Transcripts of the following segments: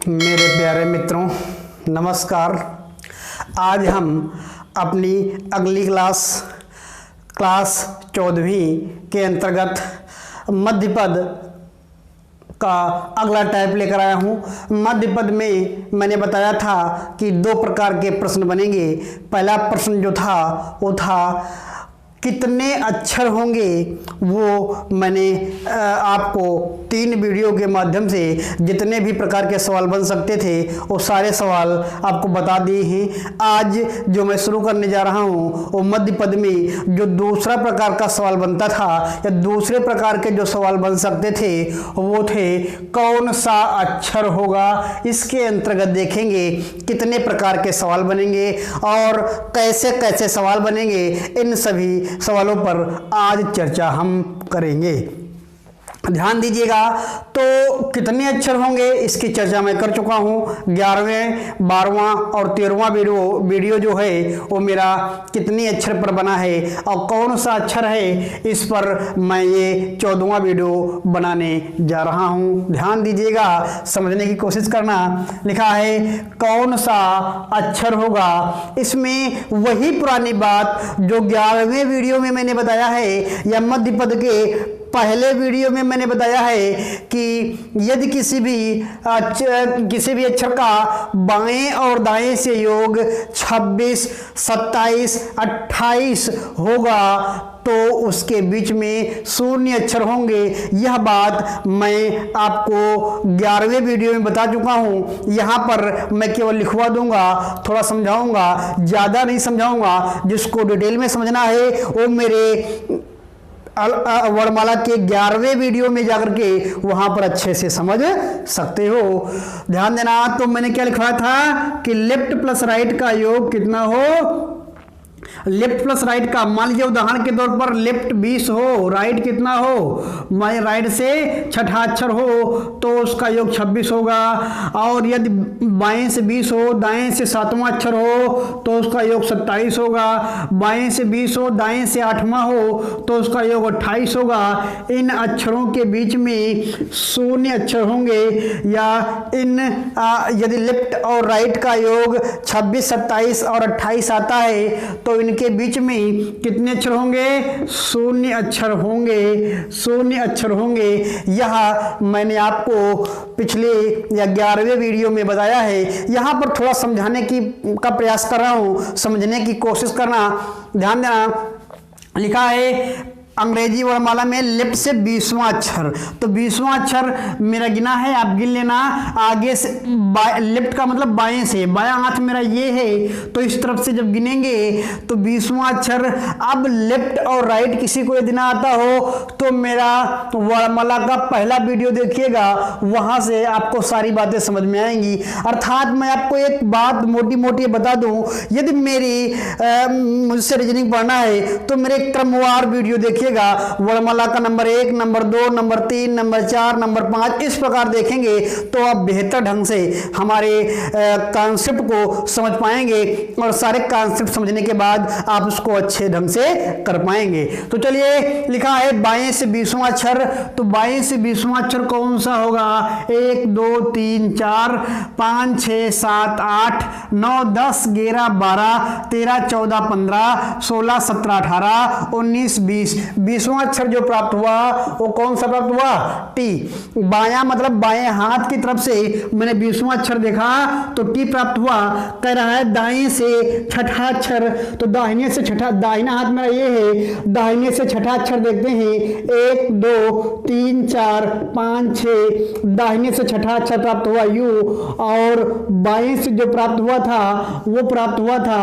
मेरे प्यारे मित्रों, नमस्कार। आज हम अपनी अगली क्लास 14वीं के अंतर्गत मध्य पद का अगला टाइप लेकर आया हूँ। मध्य पद में मैंने बताया था कि दो प्रकार के प्रश्न बनेंगे। पहला प्रश्न जो था वो था कितने अक्षर होंगे, वो मैंने आपको 3 वीडियो के माध्यम से जितने भी प्रकार के सवाल बन सकते थे वो सारे सवाल आपको बता दिए हैं। आज जो मैं शुरू करने जा रहा हूँ वो मध्य पद में जो दूसरा प्रकार का सवाल बनता था या दूसरे प्रकार के जो सवाल बन सकते थे वो थे कौन सा अक्षर होगा। इसके अंतर्गत देखेंगे कितने प्रकार के सवाल बनेंगे और कैसे कैसे सवाल बनेंगे। इन सभी सवालों पर आज चर्चा हम करेंगे। ध्यान दीजिएगा। तो कितने अक्षर होंगे इसकी चर्चा मैं कर चुका हूँ। 11वें 12वां और 13वां वीडियो जो है वो मेरा कितने अक्षर पर बना है और कौन सा अक्षर है इस पर मैं ये 14वां वीडियो बनाने जा रहा हूँ। ध्यान दीजिएगा, समझने की कोशिश करना। लिखा है कौन सा अक्षर होगा। इसमें वही पुरानी बात जो 11वें वीडियो में मैंने बताया है या मध्य पद के पहले वीडियो में मैंने बताया है कि यदि किसी भी अक्षर का बाएं और दाएं से योग 26, 27, 28 होगा तो उसके बीच में 0 अक्षर होंगे। यह बात मैं आपको 11वें वीडियो में बता चुका हूं। यहाँ पर मैं केवल लिखवा दूंगा, थोड़ा समझाऊंगा, ज़्यादा नहीं समझाऊंगा। जिसको डिटेल में समझना है वो मेरे वर्णमाला के 11वें वीडियो में जाकर के वहां पर अच्छे से समझ सकते हो। ध्यान देना। तो मैंने क्या लिखा था कि लेफ्ट प्लस राइट का योग कितना हो। लेफ्ट प्लस राइट का, मान लीजिए उदाहरण के तौर पर लेफ्ट 20 हो, राइट कितना हो, मैं राइट से छठा अक्षर हो तो उसका योग 26 होगा। और यदि बाएं से 20 हो, दाएं से 7वां अक्षर हो तो उसका योग 27 होगा। बाएं से 20 हो, दाएं से 8वां हो तो उसका योग 28 होगा। इन अक्षरों के बीच में 0 अक्षर होंगे या इन यदि लेफ्ट और राइट का योग 26, 27 और 28 आता है तो इनके बीच में कितने अक्षर होंगे। 0 अक्षर होंगे। 0 अक्षर होंगे। यह मैंने आपको पिछले या 11वें वीडियो में बताया है। यहाँ पर थोड़ा समझाने का प्रयास कर रहा हूँ, समझने की कोशिश करना। ध्यान देना। लिखा है अंग्रेजी वर्णमाला में लेफ्ट से 20वां अक्षर, तो 20वां अक्षर मेरा गिना है, आप गिन लेना। आगे से लेफ्ट का मतलब बाएं से, बायां हाथ मेरा ये है तो इस तरफ से जब गिनेंगे तो 20वां अक्षर। अब लेफ्ट और राइट किसी को यदि ना आता हो तो मेरा वर्णमाला का पहला वीडियो देखिएगा, वहां से आपको सारी बातें समझ में आएंगी। अर्थात मैं आपको एक बात मोटी मोटी बता दूं, यदि मुझसे रीजनिंग पढ़ना है तो मेरे क्रमवार वीडियो देखिए। वर्णमाला का number 1, number 2, number 3, number 4, number 5 इस प्रकार देखेंगे तो आप बेहतर ढंग से हमारे कॉन्सेप्ट को समझ पाएंगे और सारे कॉन्सेप्ट समझने के बाद आप उसको अच्छे ढंग से कर पाएंगे। तो चलिए, लिखा है बाएं से 20वां अक्षर, तो बाएं से 20वां अक्षर कौन सा होगा। 1, 2, 3, 4, 5, 6, 7, 8, 9, 10, 11, 12, 13, 14, 15, 16, 17, 18, 19, 20। 20वां अक्षर जो प्राप्त हुआ वो कौन सा प्राप्त हुआ। टी। बायां मतलब बाएं हाथ की तरफ से मैंने 20वां अक्षर देखा तो टी प्राप्त हुआ। कह रहा है दाएं से छठा अक्षर, तो दाहिने से छठा, दाहिना हाथ मेरा ये है, दाहिने से छठा अक्षर देखते हैं। 1, 2, 3, 4, 5, 6, दाहिने से छठा अक्षर प्राप्त हुआ यू। और बाएं से जो प्राप्त हुआ था वो प्राप्त हुआ था,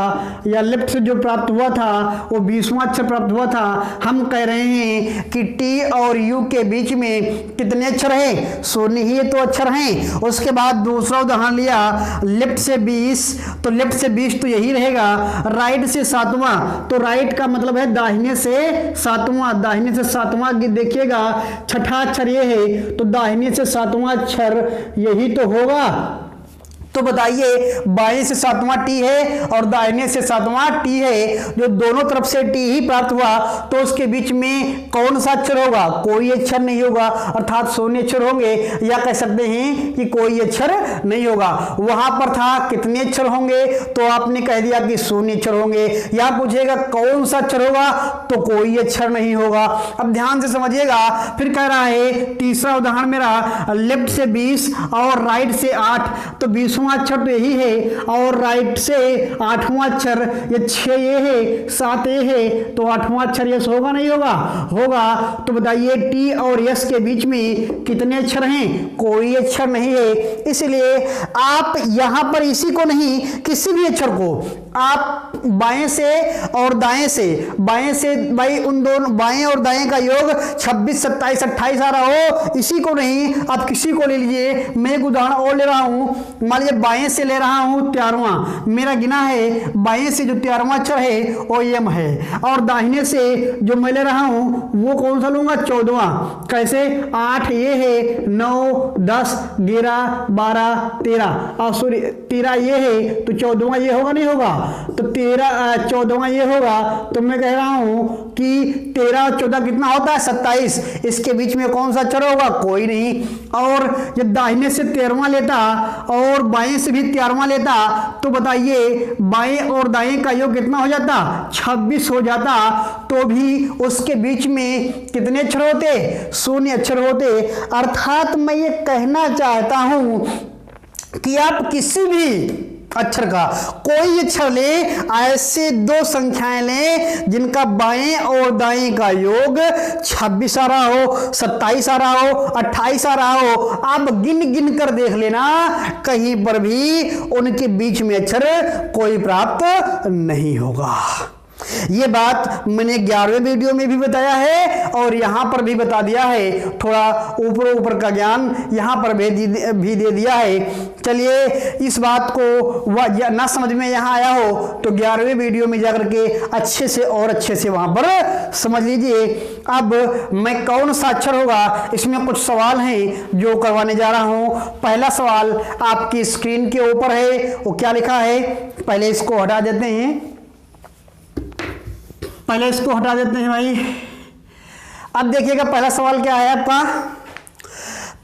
या लेफ्ट से जो प्राप्त हुआ था वो 20वां अक्षर प्राप्त हुआ था। हम कह रहे हैं कि टी और यू के बीच में कितने अक्षर हैं। 0 ही तो अक्षर हैं। उसके बाद दूसरा उदाहरण लिया, लेफ्ट से 20, तो लेफ्ट से 20 तो यही रहेगा। राइट से 7वां, तो राइट का मतलब है दाहिने से 7वां, दाहिने से 7वां देखिएगा, छठा अक्षर ये है तो दाहिने से 7वां अक्षर यही तो होगा। तो बताइए बाएं से 7वां टी है और दाहिने से 7वां टी है, जो दोनों तरफ से टी ही प्राप्त हुआ, तो उसके बीच में कौन सा अक्षर होगा? कोई अक्षर नहीं होगा, अर्थात शून्य अक्षर होंगे, या कह सकते हैं कि कोई अक्षर नहीं होगा। वहां पर था कितने अक्षर होंगे, तो आपने कह दिया कि शून्य अक्षर होंगे। या पूछेगा कौन सा अक्षर होगा, तो कोई अक्षर नहीं होगा। अब ध्यान से समझिएगा, फिर कह रहा है तीसरा उदाहरण मेरा, लेफ्ट से 20 और राइट से 8, तो 20वां अक्षर तो यही है और राइट से 8वां अक्षर ये 6 ये है, 7 ये है, तो 8वां अक्षर यस होगा नहीं होगा? होगा। तो बताइए टी और यस के बीच में कितने अक्षर हैं? कोई अक्षर नहीं है। इसलिए आप यहां पर इसी को नहीं, किसी भी अक्षर को आप बाएं से और दाएं से, भाई उन दोनों बाएं और दाएं का योग 26, 27, 28 आ रहा हो, इसी को नहीं आप किसी को ले लीजिए। मैं एक उदाहरण और ले रहा हूं, मान लीजिए बाएं से ले रहा हूं 13वां, मेरा गिना है बाएं से जो 13वां अक्षर है वो एम है, और दाहिने से जो मैं ले रहा हूं वो कौन सा लूंगा? 14वां। कैसे? 8 ये है, 9, 10, 11, 12, 13 और सॉरी 13 ये है, तो 14वां ये होगा नहीं होगा? तो 14वां ये होगा। तो मैं कह रहा हूं कि 13 और 14 कितना होता है? 27। इसके बीच में कौन सा अक्षर होगा? कोई नहीं। और जब दाहिने से 13वां लेता और बाएं से भी 13वां लेता, तो बताइए बाएं और दाएं का योग कितना हो जाता? 26 हो जाता। तो भी उसके बीच में कितने अक्षर होते? शून्य अक्षर होते। अर्थात मैं ये कहना चाहता हूं कि आप किसी भी अक्षर का कोई अक्षर ले, ऐसे दो संख्याएं लें जिनका बाएं और दाएं का योग 26 आ रहा हो, 27 आ रहा हो, 28 आ रहा हो, आप गिन गिन कर देख लेना, कहीं पर भी उनके बीच में अक्षर कोई प्राप्त नहीं होगा। ये बात मैंने 11वें वीडियो में भी बताया है और यहां पर भी बता दिया है। थोड़ा ऊपर का ज्ञान यहां पर भी दे दिया है। चलिए, इस बात को ना समझ में यहां आया हो तो 11वें वीडियो में जाकर के अच्छे से और अच्छे से वहां पर समझ लीजिए। अब मैं कौन सा अक्षर होगा, इसमें कुछ सवाल हैं जो करवाने जा रहा हूं। पहला सवाल आपकी स्क्रीन के ऊपर है, वो क्या लिखा है? पहले इसको हटा देते हैं, भाई। अब देखिएगा पहला सवाल क्या है आपका।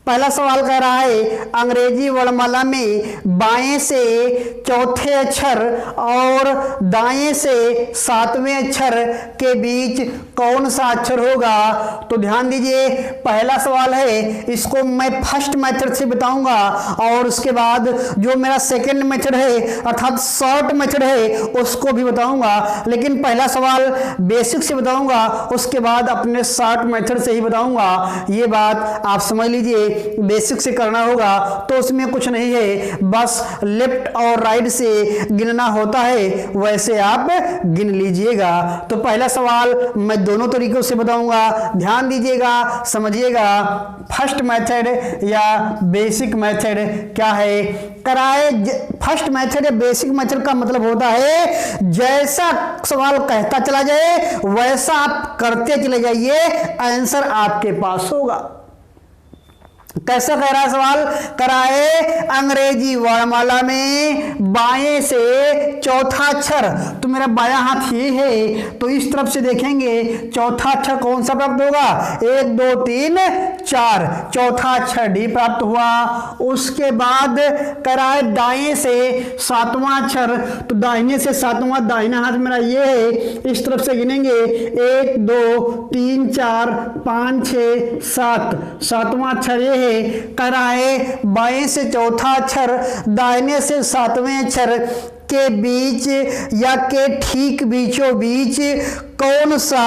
पहला सवाल कह रहा है अंग्रेजी वर्णमाला में बाएं से चौथे अक्षर और दाएं से 7वें अक्षर के बीच कौन सा अक्षर होगा? तो ध्यान दीजिए, पहला सवाल है, इसको मैं फर्स्ट मेथड से बताऊंगा और उसके बाद जो मेरा सेकंड मेथड है अर्थात शॉर्ट मेथड है उसको भी बताऊंगा। लेकिन पहला सवाल बेसिक से बताऊंगा, उसके बाद अपने शॉर्ट मेथड से ही बताऊंगा। ये बात आप समझ लीजिए, बेसिक से करना होगा तो उसमें कुछ नहीं है, बस लेफ्ट और राइट से गिनना होता है, वैसे आप गिन लीजिएगा। तो पहला सवाल मैं दोनों तरीकों से बताऊंगा, ध्यान दीजिएगा, समझिएगा। फर्स्ट मेथड या बेसिक मेथड क्या है? कराए फर्स्ट मेथड या बेसिक मेथड का मतलब होता है जैसा सवाल कहता चला जाए वैसा आप करते चले जाइए, आंसर आपके पास होगा। कैसा कह रहा है सवाल? कराए अंग्रेजी वर्णमाला में बाएं से चौथा अक्षर, तो मेरा बायां हाथ ये है, तो इस तरफ से देखेंगे चौथा अक्षर कौन सा प्राप्त होगा? 1 2 3 4, चौथा अक्षर डी प्राप्त हुआ। उसके बाद कराए दाएं से 7वां अक्षर, तो दाहिने से 7वां, दाहिना हाथ मेरा ये है, इस तरफ से गिनेंगे 1 2 3 4 5 6 7, 7वां अक्षर ये है। कराए बाएं से चौथा अक्षर दाहिने से 7वें अक्षर के बीच या के ठीक बीचों बीच कौन सा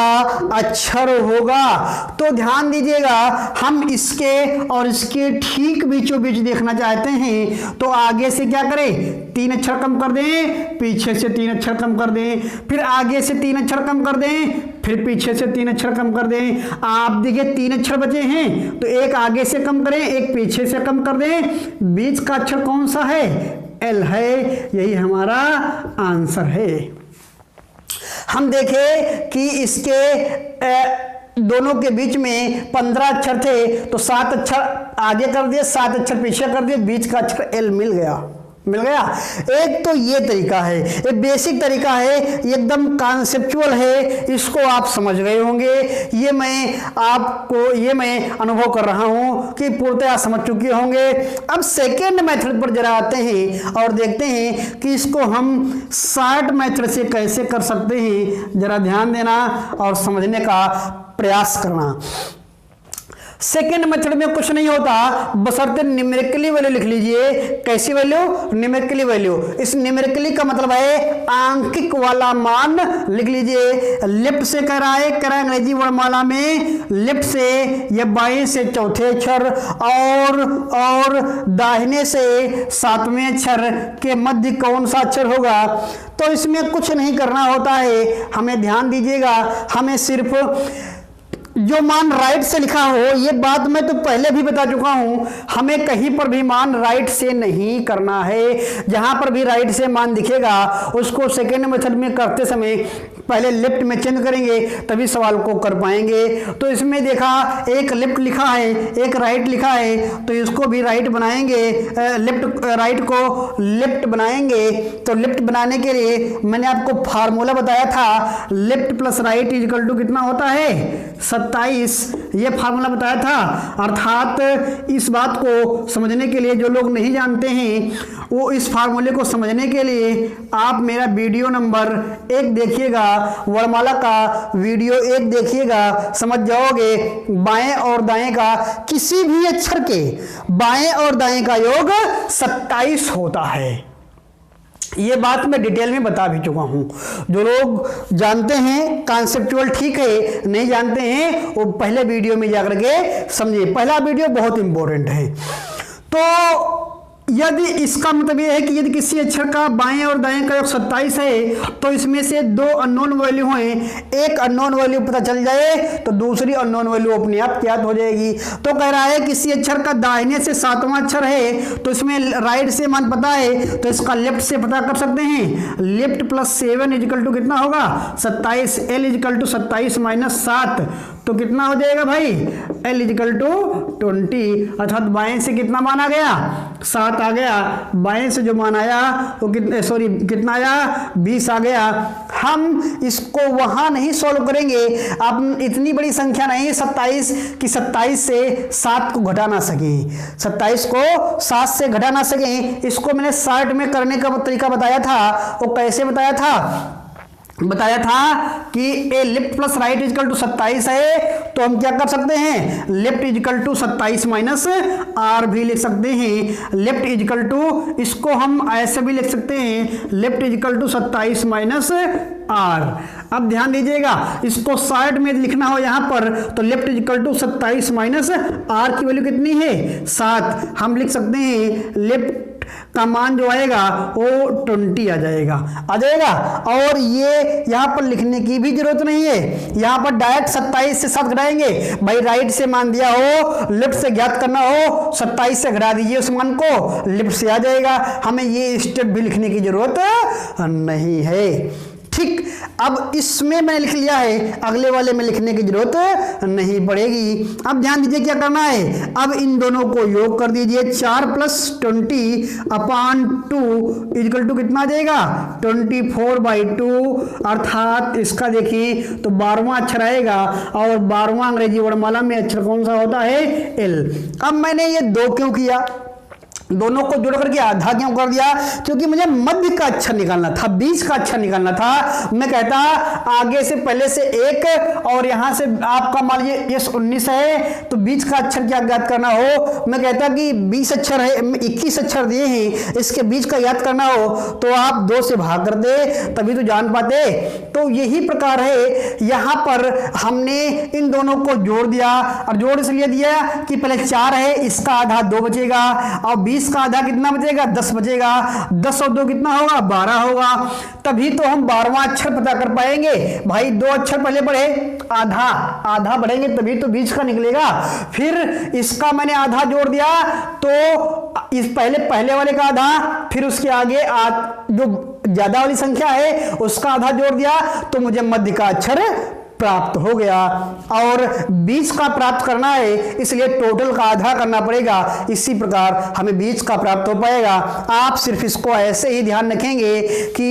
अक्षर होगा? तो ध्यान दीजिएगा, हम इसके और इसके ठीक बीचों बीच देखना चाहते हैं, तो आगे से क्या करें? 3 अक्षर कम कर दें, पीछे से 3 अक्षर कम कर दें, फिर आगे से 3 अक्षर कम कर दें, फिर पीछे से 3 अक्षर कम कर दें। आप देखिए 3 अक्षर बचे हैं, तो एक आगे से कम करें, एक पीछे से कम कर दें। बीच का अक्षर कौन सा है? एल है, यही हमारा आंसर है। हम देखें कि इसके दोनों के बीच में 15 अक्षर थे, तो 7 अक्षर आगे कर दिए, 7 अक्षर पीछे कर दिए, बीच का अक्षर एल मिल गया। मिल गया। एक तो ये तरीका है, ये बेसिक तरीका है, एकदम कॉन्सेप्चुअल है, इसको आप समझ गए होंगे। ये मैं अनुभव कर रहा हूं कि पूर्णतः समझ चुके होंगे। अब सेकेंड मेथड पर जरा आते हैं और देखते हैं कि इसको हम शॉर्ट मेथड से कैसे कर सकते हैं। जरा ध्यान देना और समझने का प्रयास करना। सेकेंड मेथड में कुछ नहीं होता, बशर्ते न्यूमेरिकली वैल्यू लिख लीजिए। कैसी वैल्यू? Numerically value. इस न्यूमेरिकली का मतलब है आंकिक वाला मान लिख लीजिए। लेफ्ट से कह रहा है अंग्रेजी वर्णमाला में लेफ्ट से या बाएं से चौथे अक्षर और दाहिने से सातवें अक्षर के मध्य कौन सा अक्षर होगा। तो इसमें कुछ नहीं करना होता है, हमें ध्यान दीजिएगा। हमें सिर्फ जो मान राइट से लिखा हो, ये बात मैं तो पहले भी बता चुका हूं, हमें कहीं पर भी मान राइट से नहीं करना है। जहां पर भी राइट से मान दिखेगा उसको सेकेंड मेथड में करते समय पहले लेफ्ट में चेंज करेंगे, तभी सवाल को कर पाएंगे। तो इसमें देखा एक लेफ्ट लिखा है, एक राइट लिखा है, तो इसको भी राइट बनाएंगे, राइट को लेफ्ट बनाएंगे। तो लेफ्ट बनाने के लिए मैंने आपको फार्मूला बताया था, left plus right equal to कितना होता है? 27। ये फार्मूला बताया था। अर्थात इस बात को समझने के लिए जो लोग नहीं जानते हैं वो इस फार्मूले को समझने के लिए आप मेरा वीडियो नंबर 1 देखिएगा, वर्णमाला का वीडियो 1 देखिएगा, समझ जाओगे। बाएं और दाएं का किसी भी अक्षर के बाएं और दाएं का योग 27 होता है। ये बात मैं डिटेल में बता भी चुका हूं। जो लोग जानते हैं कॉन्सेप्चुअल ठीक है, नहीं जानते हैं वो पहले वीडियो में जाकर के समझिए। पहला वीडियो बहुत इंपॉर्टेंट है। तो यदि इसका मतलब यह है कि यदि किसी अक्षर का बाएं और दाएं का योग 27 है तो इसमें से 2 अननोन वैल्यू हैं, एक अननोन वैल्यू पता चल जाए तो दूसरी अननोन वैल्यू अपने आप ज्ञात हो जाएगी। तो कह रहा है किसी अक्षर का दाहिने से 7वां अक्षर है तो इसमें राइट से मान पता है तो इसका लेफ्ट से पता कर सकते हैं। लेफ्ट प्लस 7 इक्वल टू कितना होगा? 27। एल इक्वल टू 27 माइनस 7 तो कितना हो जाएगा भाई? L equal to 20। अर्थात बाएं से कितना मान आ गया? 7 आ गया। बाएं से जो मान आया वो कितना आया? 20 आ गया। हम इसको वहां नहीं सॉल्व करेंगे। आप इतनी बड़ी संख्या नहीं 27 कि 27 से 7 को घटा ना सके, 27 को 7 से घटा ना सके। इसको मैंने शॉर्ट में करने का तरीका बताया था। वो कैसे बताया था? बताया था कि A left plus right equal to 27 है तो हम क्या कर सकते हैं? Left equal to 27 minus R भी लिख सकते हैं। लेफ्ट इक्वल टू इसको हम ऐसे भी लिख सकते हैं, left equal to 27 minus R. अब ध्यान दीजिएगा, इसको साइड में लिखना हो यहां पर तो left equal to 27 minus R की वैल्यू कितनी है? 7। हम लिख सकते हैं लेफ्ट का मान जो आएगा वो 20 आ जाएगा। और ये यहां पर लिखने की भी जरूरत नहीं है, यहां पर डायरेक्ट 27 से 7 घटाएंगे। भाई राइट से मान दिया हो, लेफ्ट से ज्ञात करना हो, 27 से घटा दीजिए उस मान को, लेफ्ट से आ जाएगा। हमें ये स्टेप भी लिखने की जरूरत नहीं है। ठीक, अब इसमें मैंने लिख लिया है, अगले वाले में लिखने की जरूरत नहीं पड़ेगी। अब ध्यान दीजिए क्या करना है। अब इन दोनों को योग कर दीजिए। 4 प्लस 20/2 इक्वल टू कितना आ जाएगा? 24/2। अर्थात इसका देखिए तो 12वां अक्षर आएगा और 12वां अंग्रेजी वर्णमाला में अक्षर कौन सा होता है? एल। अब मैंने ये 2 क्यों किया? दोनों को जोड़ करके आधा क्यों कर दिया? क्योंकि मुझे मध्य का अक्षर निकालना था, बीच का अक्षर निकालना था। मैं कहता आगे से पहले से 1 और यहां से आपका मान लीजिए ये 19 है तो बीच का अक्षर क्या याद करना हो, मैं कहता कि 20 अक्षर है, 21 अक्षर दिए हैं, इसके बीच का याद करना हो तो आप 2 से भाग कर दे तभी तो जान पाते। तो यही प्रकार है, यहां पर हमने इन दोनों को जोड़ दिया और जोड़ इसलिए दिया कि पहले 4 है, इसका आधा 2 बचेगा और 20 का आधा कितना बचेगा? 10 बचेगा। 10 और 2 कितना होगा? 12 होगा। तभी तो हम 12वां अक्षर पता कर पाएंगे। भाई 2 अक्षर पहले पढ़े, आधा बढ़ेंगे तभी तो बीच का निकलेगा। फिर इसका मैंने आधा जोड़ दिया तो इस पहले वाले का आधा, फिर उसके आगे जो ज्यादा वाली संख्या है उसका आधा जोड़ दिया तो मुझे मध्य का अक्षर प्राप्त हो गया। और 20 का प्राप्त करना है, इसलिए टोटल का आधा करना पड़ेगा। इसी प्रकार हमें 20 का प्राप्त हो पाएगा। आप सिर्फ इसको ऐसे ही ध्यान रखेंगे कि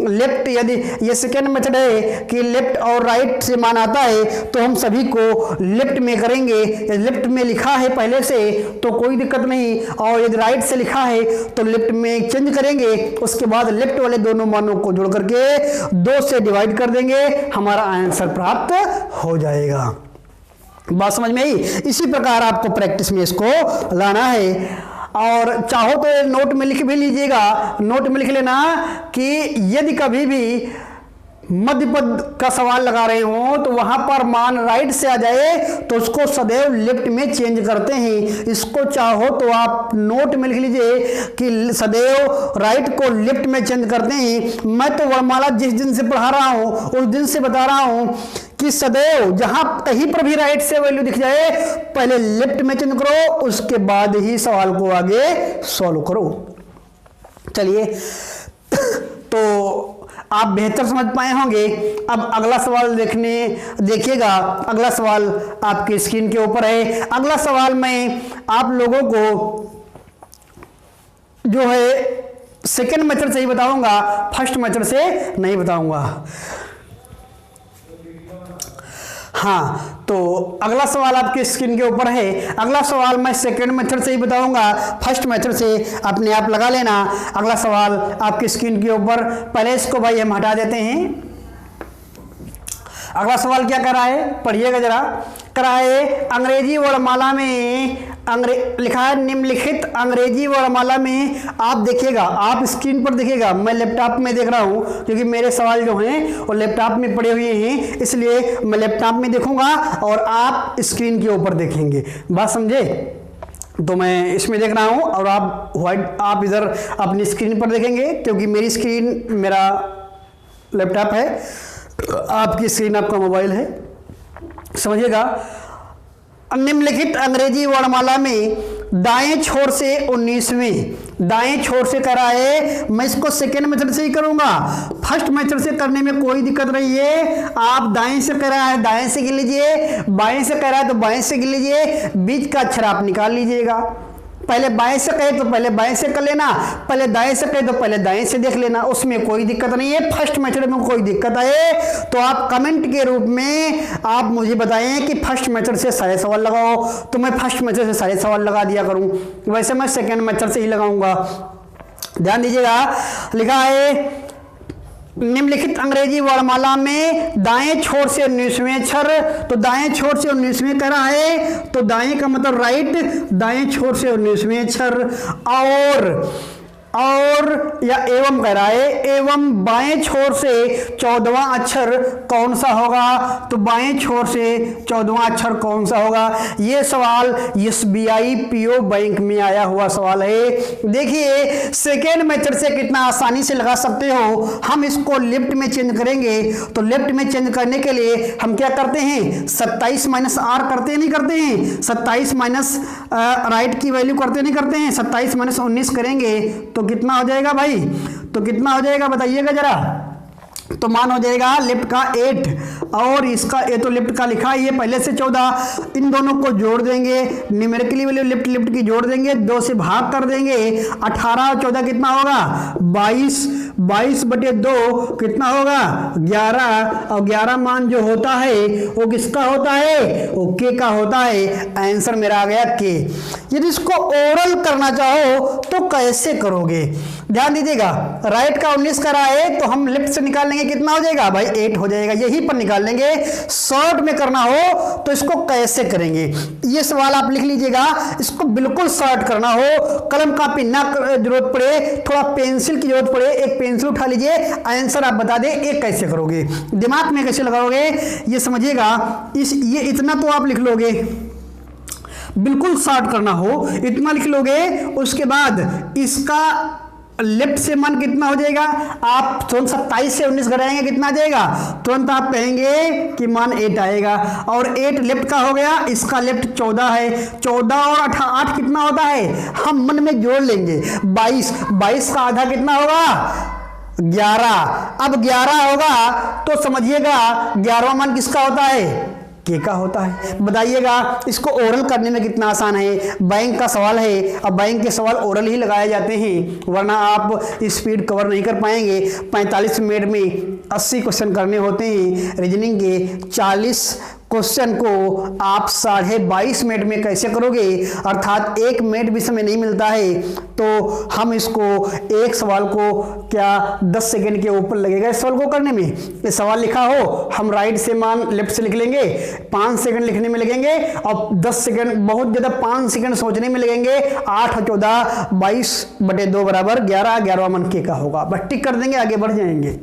लेफ्ट, यदि ये सेकेंड मेथड है कि लेफ्ट और राइट से मान आता है तो हम सभी को लेफ्ट में करेंगे। लेफ्ट में लिखा है पहले से तो कोई दिक्कत नहीं, और यदि राइट से लिखा है तो लेफ्ट में चेंज करेंगे। उसके बाद लेफ्ट वाले दोनों मानों को जोड़ करके 2 से डिवाइड कर देंगे, हमारा आंसर प्राप्त हो जाएगा। बात समझ में आई? इसी प्रकार आपको प्रैक्टिस में इसको लाना है। और चाहो तो नोट में लिख भी लीजिएगा। नोट में लिख लेना कि यदि कभी भी मध्य पद का सवाल लगा रहे हो तो वहां पर मान राइट से आ जाए तो उसको सदैव लेफ्ट में चेंज करते हैं। इसको चाहो तो आप नोट में लिख लीजिए कि सदैव राइट को लेफ्ट में चेंज करते हैं। मैं तो वर्णमाला जिस दिन से पढ़ा रहा हूं उस दिन से बता रहा हूं कि सदैव जहां कहीं पर भी राइट से वैल्यू दिख जाए पहले लेफ्ट में चेंज करो, उसके बाद ही सवाल को आगे सॉल्व करो। चलिए, तो आप बेहतर समझ पाए होंगे। अब अगला सवाल देखिएगा। अगला सवाल आपकी स्क्रीन के ऊपर है। अगला सवाल मैं आप लोगों को जो है सेकेंड मेथड से ही बताऊंगा, फर्स्ट मेथड से नहीं बताऊंगा। हाँ, तो अगला सवाल आपके स्क्रीन के ऊपर है। अगला सवाल मैं सेकंड मेथड से ही बताऊंगा, फर्स्ट मेथड से अपने आप लगा लेना। अगला सवाल आपके स्क्रीन के ऊपर, पहले इसको भाई हम हटा देते हैं। अगला सवाल क्या कर रहा है, पढ़िएगा जरा। कर रहा है अंग्रेजी वर्णमाला में लिखा है निम्नलिखित अंग्रेजी वर्णमाला में। आप देखिएगा, आप स्क्रीन पर देखिएगा, मैं लैपटॉप में देख रहा हूं क्योंकि मेरे सवाल जो हैं वो लैपटॉप में पड़े हुए हैं, इसलिए मैं लैपटॉप में देखूंगा और आप स्क्रीन के ऊपर देखेंगे। बात समझे? तो मैं इसमें देख रहा हूं और आप इधर अपनी स्क्रीन पर देखेंगे क्योंकि मेरी स्क्रीन मेरा लैपटॉप है, आपकी स्क्रीन आपका मोबाइल है। समझिएगा, निम्नलिखित अंग्रेजी वर्णमाला में दाएं छोर से 19वें, दाएं छोर से करा है। मैं इसको सेकेंड मेथड से ही करूंगा, फर्स्ट मेथड से करने में कोई दिक्कत नहीं है। आप दाएं से करा है दाएं से गिन लीजिए, बाएं से करा है तो बाएं से गिन लीजिए, बीच का अक्षर आप निकाल लीजिएगा। पहले बाएं से कहे तो पहले बाएं से कर लेना, पहले दाएं से कहे तो पहले दाएं से देख लेना, उसमें कोई दिक्कत नहीं है। फर्स्ट मेथड में कोई दिक्कत आए तो आप कमेंट के रूप में आप मुझे बताएं कि फर्स्ट मेथड से सारे सवाल लगाओ, तो मैं फर्स्ट मेथड से सारे सवाल लगा दिया करूं। वैसे मैं सेकेंड मेथड से ही लगाऊंगा। ध्यान दीजिएगा, लिखा है निम्नलिखित अंग्रेजी वर्णमाला में दाएं छोर से 19वें अक्षर, तो दाएं छोर से 19वें कह रहा है तो दाएं का मतलब राइट, दाएं छोर से 19वें अक्षर और या एवं कह रहा है, एवं बाएं छोर से 14वां अक्षर कौन सा होगा, तो बाएं छोर से 14वां अक्षर कौन सा होगा। यह सवाल SBI PO बैंक में आया हुआ सवाल है। देखिए सेकेंड मेथड से कितना आसानी से लगा सकते हो। हम इसको लेफ्ट में चेंज करेंगे, तो लेफ्ट में चेंज करने के लिए हम क्या करते हैं, 27 माइनस आर करते नहीं करते हैं, 27 माइनस राइट की वैल्यू करते नहीं करते हैं, 27 माइनस 19 करेंगे तो कितना हो जाएगा भाई, तो कितना हो जाएगा बताइएगा जरा। तो मान हो जाएगा लेफ्ट का 8 और इसका ये तो लेफ्ट का लिखा है ये पहले से 14, इन दोनों को जोड़ देंगे, न्यूमेरिकली वैल्यू लेफ्ट की जोड़ देंगे, 2 से भाग कर देंगे, 18 और 14 कितना होगा 22 बटे 2 कितना होगा 11, और 11 मान जो होता है वो किसका होता है, वो के का होता है। आंसर मेरा आ गया के। यदि इसको ओरल करना चाहो तो कैसे करोगे, ध्यान दीजिएगा। राइट का 19 करा है तो हम लेफ्ट से निकाल लेंगे, कितना हो जाएगा भाई 8 हो जाएगा, यहीं पर निकाल लेंगे। शॉर्ट में करना हो तो इसको कैसे करेंगे, ये सवाल आप लिख लीजिएगा। इसको बिल्कुल शॉर्ट करना हो, कलम कापी ना जरूरत पड़े, थोड़ा पेंसिल की जरूरत पड़े, एक पेंसिल उठा लीजिए, आंसर आप बता दें एक कैसे करोगे, दिमाग में कैसे लगाओगे ये समझिएगा। ये इतना तो आप लिख लोगे, बिल्कुल शॉर्ट करना हो इतना लिख लोगे। उसके बाद इसका लेफ्ट से मान कितना हो जाएगा, आप तुरंत 27 से 19 घटाएंगे कितना आ जाएगा, तुरंत आप कहेंगे कि मान 8 आएगा, और 8 लेफ्ट का हो गया, इसका लेफ्ट 14 है, 14 और 8 कितना होता है, हम मन में जोड़ लेंगे 22 का आधा कितना होगा 11। अब 11 होगा तो समझिएगा 11वां मान किसका होता है, के का होता है। बताइएगा इसको ओरल करने में कितना आसान है, बैंक का सवाल है। अब बैंक के सवाल ओरल ही लगाए जाते हैं, वरना आप स्पीड कवर नहीं कर पाएंगे। 45 मिनट में 80 क्वेश्चन करने होते हैं। रीजनिंग के 40 क्वेश्चन को आप 22.5 मिनट में कैसे करोगे, अर्थात 1 मिनट भी समय नहीं मिलता है। तो हम इसको एक सवाल को क्या 10 सेकंड के ऊपर लगेगा इस सवाल को करने में। ये सवाल लिखा हो, हम राइट से मान लेफ्ट से लिख लेंगे, 5 सेकंड लिखने में लगेंगे और 10 सेकंड बहुत ज़्यादा 5 सेकंड सोचने में लगेंगे। 8 और 14 22/2 बराबर 11। 11वां मन के का होगा, बस टिक कर देंगे, आगे बढ़ जाएंगे।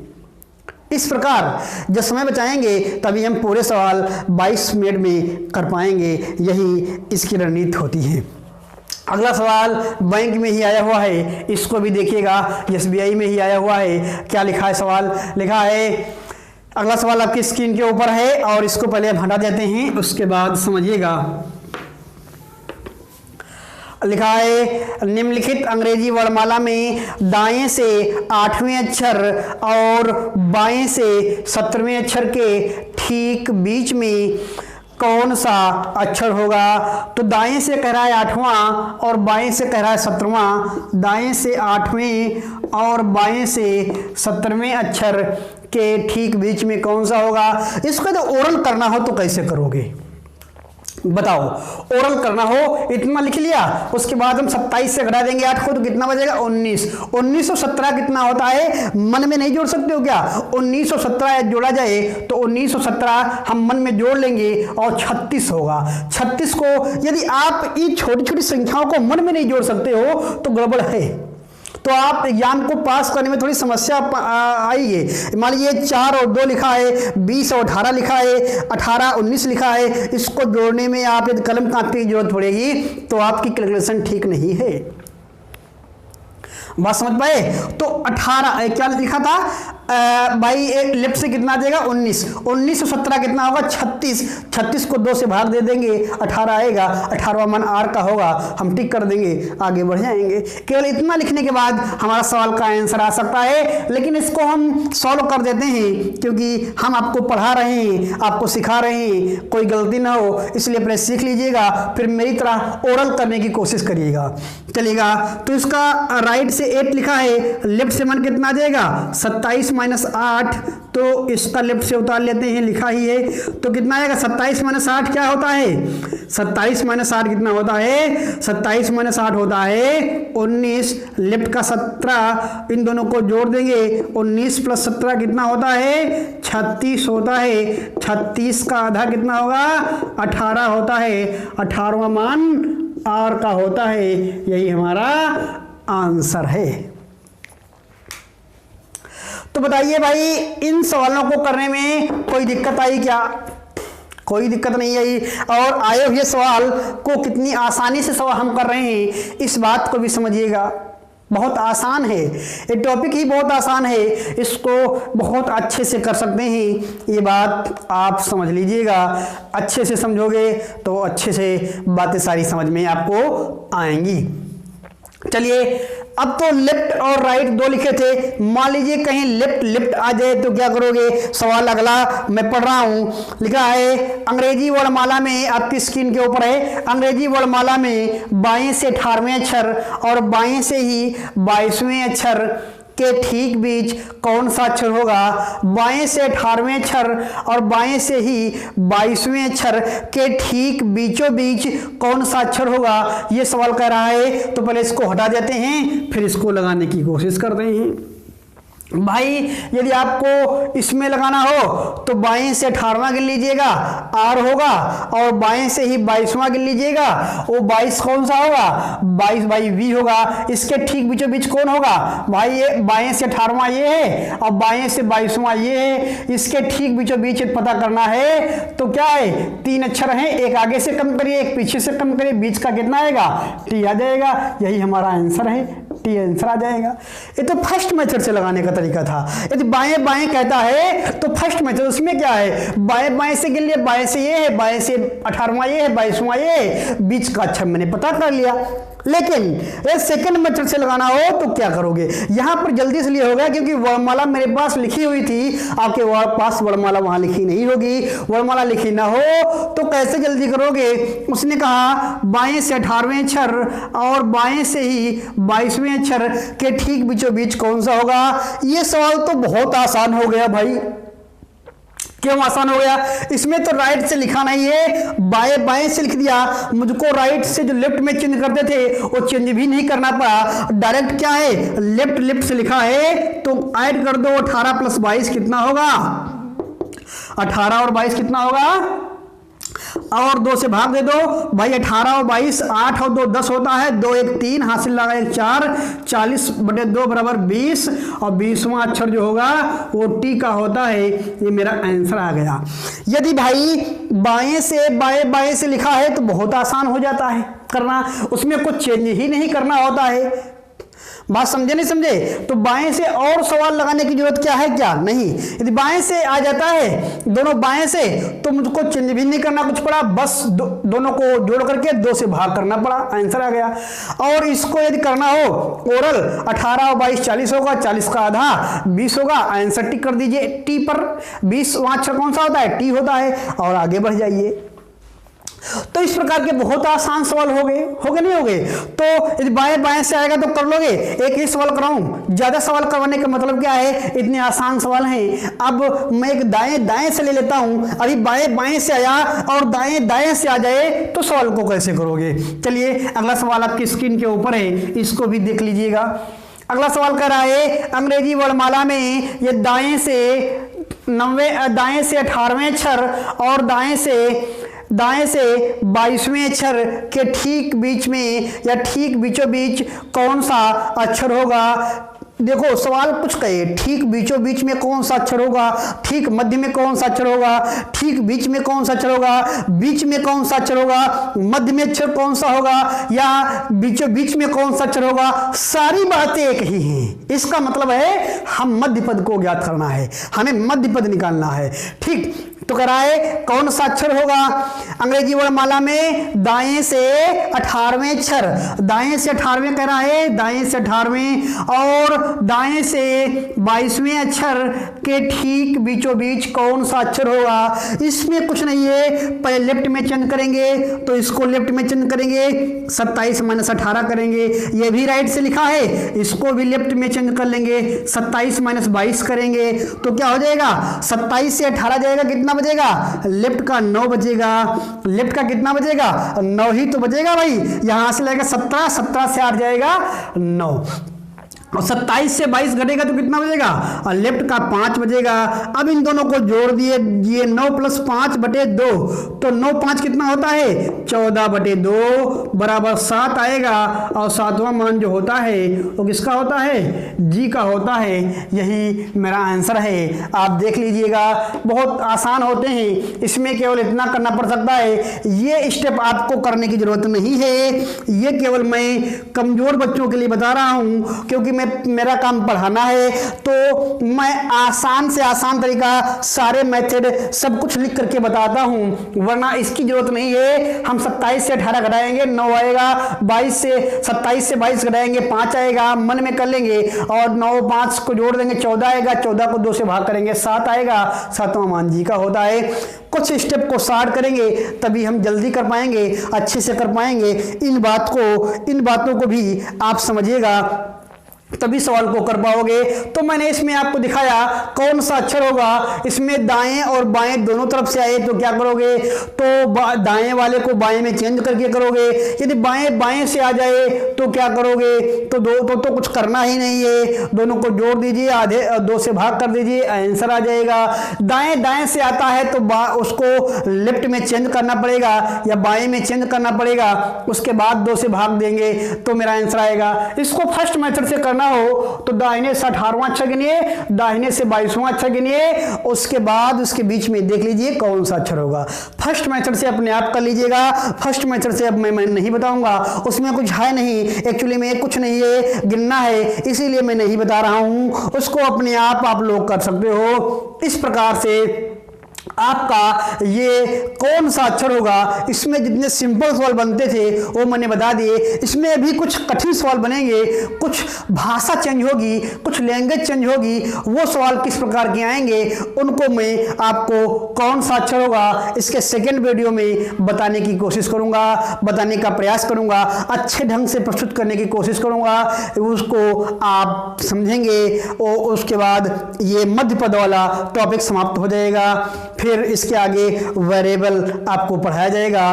इस प्रकार जब समय बचाएंगे तभी हम पूरे सवाल 22 मिनट में कर पाएंगे। यही इसकी रणनीति होती है। अगला सवाल बैंक में ही आया हुआ है, इसको भी देखिएगा, SBI में ही आया हुआ है। क्या लिखा है, सवाल लिखा है, अगला सवाल आपकी स्क्रीन के ऊपर है और इसको पहले हम हटा देते हैं, उसके बाद समझिएगा। लिखा है निम्नलिखित अंग्रेजी वर्णमाला में दाएं से 8वें अक्षर और बाएं से 17वें अक्षर के ठीक बीच में कौन सा अक्षर होगा। तो दाएं से कह रहा है 8वां और बाएं से कह रहा है 17वां। दाएं से 8वें और बाएं से 17वें अक्षर के ठीक बीच में कौन सा होगा। इसको तो ओरल करना हो तो कैसे करोगे बताओ। ओरल करना हो इतना लिख लिया, उसके बाद हम 27 से घटा देंगे 8 को तो कितना बचेगा 19। 1917 कितना होता है, मन में नहीं जोड़ सकते हो क्या। 1917 जोड़ा जाए तो 1917 हम मन में जोड़ लेंगे और 36 होगा। 36 को यदि आप इन छोटी छोटी संख्याओं को मन में नहीं जोड़ सकते हो तो गड़बड़ है, तो आप एग्जाम को पास करने में थोड़ी समस्या आएगी। मान लीजिए 4 और 2 लिखा है, 20 और 18 लिखा है, 18 19 लिखा है, इसको जोड़ने में आप यदि कलम कापी की जरूरत पड़ेगी तो आपकी कैलकुलेशन ठीक नहीं है। बात समझ पाए। तो 18 क्या लिखा था भाई, लेफ्ट से कितना आ जाएगा 19। 19 और 17 कितना होगा 36। 36 को 2 से भाग दे देंगे 18 आएगा। 18वां मान आर का होगा, हम टिक कर देंगे, आगे बढ़ जाएंगे। केवल इतना लिखने के बाद हमारा सवाल का आंसर आ सकता है, लेकिन इसको हम सॉल्व कर देते हैं क्योंकि हम आपको पढ़ा रहे हैं, आपको सिखा रहे हैं, कोई गलती ना हो, इसलिए पहले सीख लीजिएगा, फिर मेरी तरह ओरल करने की कोशिश करिएगा, चलिएगा। तो इसका राइट से 8 लिखा है, लेफ्ट से मान कितना आ जाएगा 27 - 8, तो इसका लेफ्ट से उतार लेते हैं, लिखा ही है, तो कितना आएगा 27 - 8 क्या होता है 27 - 8 कितना होता है 27 - 8 होता है 19। लेफ्ट का 17, इन दोनों को जोड़ देंगे, 19 + 17 कितना होता है 36 होता है। 36 का आधा कितना होगा 18 होता है। 18वां मान आर का होता है। यही हमारा आंसर है। तो बताइए भाई, इन सवालों को करने में कोई दिक्कत आई क्या? कोई दिक्कत नहीं आई। और आए हुए सवाल को कितनी आसानी से सवाल हम कर रहे हैं, इस बात को भी समझिएगा। बहुत आसान है, ये टॉपिक ही बहुत आसान है, इसको बहुत अच्छे से कर सकते हैं, ये बात आप समझ लीजिएगा। अच्छे से समझोगे तो अच्छे से बातें सारी समझ में आपको आएंगी। चलिए, अब तो लेफ्ट और राइट 2 लिखे थे, मान लीजिए कहीं लेफ्ट लेफ्ट आ जाए तो क्या करोगे। सवाल अगला मैं पढ़ रहा हूं, लिखा है अंग्रेजी वर्णमाला में, आपकी स्क्रीन के ऊपर है, अंग्रेजी वर्णमाला में बाएं से 18वें अक्षर और बाएं से ही 22वें अक्षर के ठीक बीच कौन सा अक्षर होगा। बाएं से 18वें अक्षर और बाएं से ही 22वें अक्षर के ठीक बीचों बीच कौन सा अक्षर होगा, ये सवाल कह रहा है। तो पहले इसको हटा देते हैं, फिर इसको लगाने की कोशिश करते हैं। भाई यदि आपको इसमें लगाना हो तो बाएं से 18वां गिन लीजिएगा, आर होगा, और बाएं से ही 22वां गिन लीजिएगा, वो 22 कौन सा होगा 22 भाई वी होगा। इसके ठीक बीचों बीच कौन होगा भाई, ये बाएं से 18वां ये है और बाएं से 22वां ये है, इसके ठीक बीचों बीच पता करना है। तो क्या है 3 अक्षर हैं, एक आगे से कम करिए एक पीछे से कम करिए, बीच का कितना आएगा टी आ जाएगा। यही हमारा आंसर है, टी आंसर आ जाएगा। ये तो फर्स्ट मेथड से लगाने का तरीका था। यदि बाएं बाएं कहता है तो फर्स्ट मेथड, उसमें क्या है बाएं बाएं से गिन लिया, बाएं से ये है, बाएं से 18वां ये है, 22वां ये है, बीच का अक्षर मैंने पता कर लिया। लेकिन ये सेकंड मेथड से लगाना हो तो क्या करोगे, यहां पर जल्दी से लिए होगा क्योंकि वर्णमाला मेरे पास लिखी हुई थी, आपके पास वर्णमाला वहां लिखी नहीं होगी। वर्णमाला लिखी ना हो तो कैसे जल्दी करोगे। उसने कहा बाएं से 18वें अक्षर और बाएं से ही 22वें अक्षर के ठीक बीचों बीच कौन सा होगा। यह सवाल तो बहुत आसान हो गया भाई। क्यों आसान हो गया, इसमें तो राइट से लिखा नहीं है, बाएं बाएं से लिख दिया। मुझको राइट से जो लेफ्ट में चेंज करते थे वो चेंज भी नहीं करना पड़ा, डायरेक्ट क्या है लेफ्ट लेफ्ट से लिखा है। तो ऐड कर दो 18 + 22 कितना होगा, 18 और 22 कितना होगा, और 2 से भाग दे दो भाई। 18 और 22 8 और 2 10 होता है, 2 1 3 हासिल लगा 1 4, 40/2 बराबर 20 और 20वां अक्षर जो होगा वो टी का होता है। ये मेरा आंसर आ गया। यदि भाई बाएं से बाएं से लिखा है तो बहुत आसान हो जाता है करना, उसमें कुछ चेंज ही नहीं करना होता है। बात समझे नहीं समझे, तो बाएं से और सवाल लगाने की जरूरत क्या है, क्या नहीं। यदि बाएं से आ जाता है दोनों बाएं से तो मुझको चेंज भी नहीं करना कुछ पड़ा, बस दोनों को जोड़ करके 2 से भाग करना पड़ा, आंसर आ गया। और इसको यदि करना हो ओरल 18 और 22 40 होगा, 40 का आधा 20 होगा, आंसर टिक कर दीजिए टी पर। 20 वहां अक्षर कौन सा होता है, टी होता है, और आगे बढ़ जाइए। तो इस प्रकार के बहुत आसान सवाल हो गए नहीं हो गए। तो यदि बाएं बाएं से आएगा तो कर लोगे, एक ही सवाल कराऊं, ज्यादा सवाल करवाने का मतलब क्या है, इतने आसान सवाल हैं। अब मैं एक दाएं दाएं से ले लेता हूं, अभी बाएं बाएं से आया और दाएं दाएं से आ जाए तो सवाल को कैसे करोगे। चलिए अगला सवाल आपकी स्क्रीन के ऊपर है, इसको भी देख लीजिएगा। अगला सवाल कह रहा है अंग्रेजी वर्णमाला में ये दाएं से 18वें अक्षर और दाएं से 22वें अक्षर के ठीक बीच में या ठीक बीचों बीच कौन सा अक्षर होगा। देखो सवाल कुछ कहे, ठीक बीचों बीच में कौन सा अक्षर होगा, ठीक मध्य में कौन सा अक्षर होगा, ठीक बीच में कौन सा अक्षर होगा, बीच में कौन सा अक्षर होगा, मध्य में अक्षर कौन सा होगा, या बीचों बीच में कौन सा अक्षर होगा। सारी बातें एक ही हैं। इसका मतलब है हम मध्य पद को ज्ञात करना है, हमें मध्य पद निकालना है। ठीक, तो कह रहा है कौन सा अक्षर होगा अंग्रेजी वर्णमाला में दाएं से 18वें अक्षर, दाएं से 18वें कह रहा है, दाएं से 18वें और दाएं से 22वें अक्षर के ठीक बीचों बीच कौन सा अक्षर होगा। इसमें कुछ नहीं है, पहले लेफ्ट में चेंज करेंगे तो इसको लेफ्ट में चेंज करेंगे, 27 - 18 करेंगे, ये भी राइट से लिखा है, इसको भी लेफ्ट में चेंज कर लेंगे, 27 - 22 करेंगे तो क्या हो जाएगा, 27 से 18 जाएगा, कितना बचेगा, लेफ्ट का 9 बचेगा। लेफ्ट का कितना बचेगा, 9 ही तो बचेगा भाई। यहां से लगेगा 17, 17 से 8 जाएगा 9, और 27 से 22 घटेगा तो कितना बचेगा, और लेफ्ट का 5 बचेगा। अब इन दोनों को जोड़ दिए, ये 9 + 5/2, तो 9 5 कितना होता है, 14/2 बराबर 7 आएगा। और 7वां मान जो होता है वो किसका होता है, जी का होता है। यही मेरा आंसर है। आप देख लीजिएगा, बहुत आसान होते हैं, इसमें केवल इतना करना पड़ सकता है। ये स्टेप आपको करने की जरूरत नहीं है, ये केवल मैं कमजोर बच्चों के लिए बता रहा हूं, क्योंकि मेरा काम पढ़ाना है, तो मैं आसान से आसान तरीका सारे मेथड सब कुछ लिख करके बताता हूं, वरना इसकी जरूरत नहीं है। हम 27 से 18 घटाएंगे 9 आएगा, 27 से 22 घटाएंगे 5 आएगा, मन में कर लेंगे, और 9 5 को जोड़ देंगे 14 आएगा, 14 को 2 से भाग करेंगे 7 आएगा, 7वां मान जी का होता है। कुछ स्टेप को शॉर्ट करेंगे तभी हम जल्दी कर पाएंगे, अच्छे से कर पाएंगे। इन बातों को भी आप समझिएगा, तभी सवाल को कर पाओगे। तो मैंने इसमें आपको दिखाया कौन सा अक्षर होगा। इसमें दाएं और बाएं दोनों तरफ से आए तो क्या करोगे, तो दाएं वाले को बाएं में चेंज करके करोगे। यदि बाएं बाएं से आ जाए तो क्या करोगे, तो कुछ करना ही नहीं है, दोनों को जोड़ दीजिए, आधे 2 से भाग कर दीजिए, आंसर आ जाएगा। दाएं दाएं से आता है तो उसको लेफ्ट में चेंज करना पड़ेगा या बाएं में चेंज करना पड़ेगा, उसके बाद 2 से भाग देंगे तो मेरा आंसर आएगा। इसको फर्स्ट मेथड से करना हो तो दाहिने से 18वां अक्षर गिनिए, दाहिने से 22वां अक्षर गिनिए, उसके बाद उसके बीच में देख लीजिए कौन सा अक्षर होगा। फर्स्ट मेथड से अपने आप कर लीजिएगा। फर्स्ट मेथड से अब मैं नहीं बताऊंगा, उसमें कुछ है नहीं, एक्चुअली में कुछ नहीं है, गिनना है, इसीलिए मैं नहीं बता रहा हूं। उसको अपने आप लोग कर सकते हो। इस प्रकार से आपका ये कौन सा अक्षर होगा। इसमें जितने सिंपल सवाल बनते थे वो मैंने बता दिए। इसमें भी कुछ कठिन सवाल बनेंगे, कुछ भाषा चेंज होगी, कुछ लैंग्वेज चेंज होगी। वो सवाल किस प्रकार के आएंगे उनको मैं आपको कौन सा अक्षर होगा इसके सेकेंड वीडियो में बताने की कोशिश करूंगा, बताने का प्रयास करूंगा, अच्छे ढंग से प्रस्तुत करने की कोशिश करूंगा। उसको आप समझेंगे और उसके बाद ये मध्य पद वाला टॉपिक समाप्त हो जाएगा। फिर इसके आगे वेरिएबल आपको पढ़ाया जाएगा।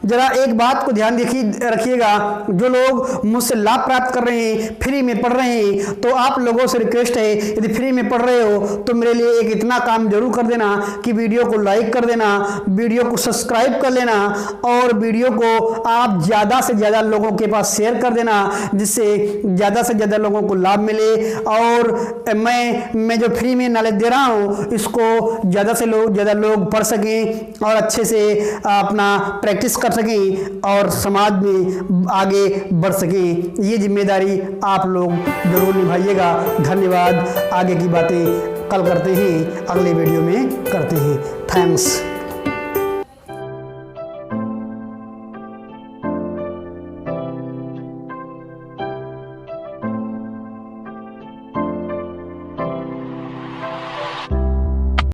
जरा एक बात को ध्यान रखिएगा, जो लोग मुझसे लाभ प्राप्त कर रहे हैं, फ्री में पढ़ रहे हैं, तो आप लोगों से रिक्वेस्ट है, यदि फ्री में पढ़ रहे हो तो मेरे लिए एक इतना काम जरूर कर देना कि वीडियो को लाइक कर देना, वीडियो को सब्सक्राइब कर लेना और वीडियो को आप ज़्यादा से ज़्यादा लोगों के पास शेयर कर देना, जिससे ज़्यादा से ज़्यादा लोगों को लाभ मिले। और मैं जो फ्री में नॉलेज दे रहा हूँ इसको ज़्यादा लोग पढ़ सकें और अच्छे से अपना प्रैक्टिस कर सकें और समाज में आगे बढ़ सकें। ये जिम्मेदारी आप लोग जरूर निभाइएगा। धन्यवाद। आगे की बातें कल करते हैं, अगले वीडियो में करते हैं। थैंक्स।